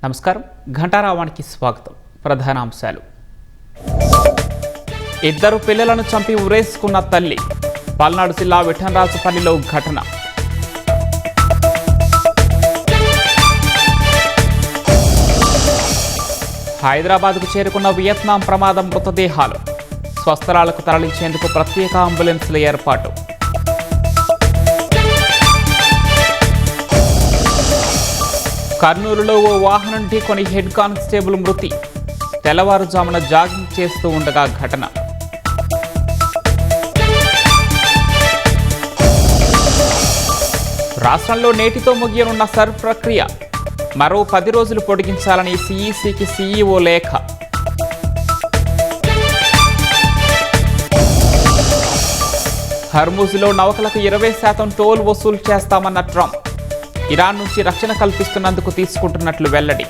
నమస్కారం. ఘంటారావానికి స్వాగతం. ప్రధానాంశాలు: ఇద్దరు పిల్లలను చంపి ఉరేసుకున్న తల్లి. పల్నాడు జిల్లా విఠనరాజుపల్లిలో ఘటన. హైదరాబాద్కు చేరుకున్న వియత్నాం ప్రమాదం మృతదేహాలు. స్వస్థలాలకు తరలించేందుకు ప్రత్యేక అంబులెన్స్ల ఏర్పాటు. కర్నూలులో ఓ వాహనం ఢీకొని హెడ్ కానిస్టేబుల్ మృతి. తెల్లవారుజామున జాగింగ్ చేస్తూ ఉండగా ఘటన. రాష్ట్రంలో నేటితో ముగియనున్న సర్ ప్రక్రియ. మరో 10 రోజులు పొడిగించాలని సిఈసికి సీఈఓ లేఖ. హర్ముజ్లో నౌకలకు 20% టోల్ వసూలు చేస్తామన్న ట్రంప్. ఇరాన్ నుంచి రక్షణ కల్పిస్తున్నందుకు తీసుకుంటున్నట్లు వెల్లడి.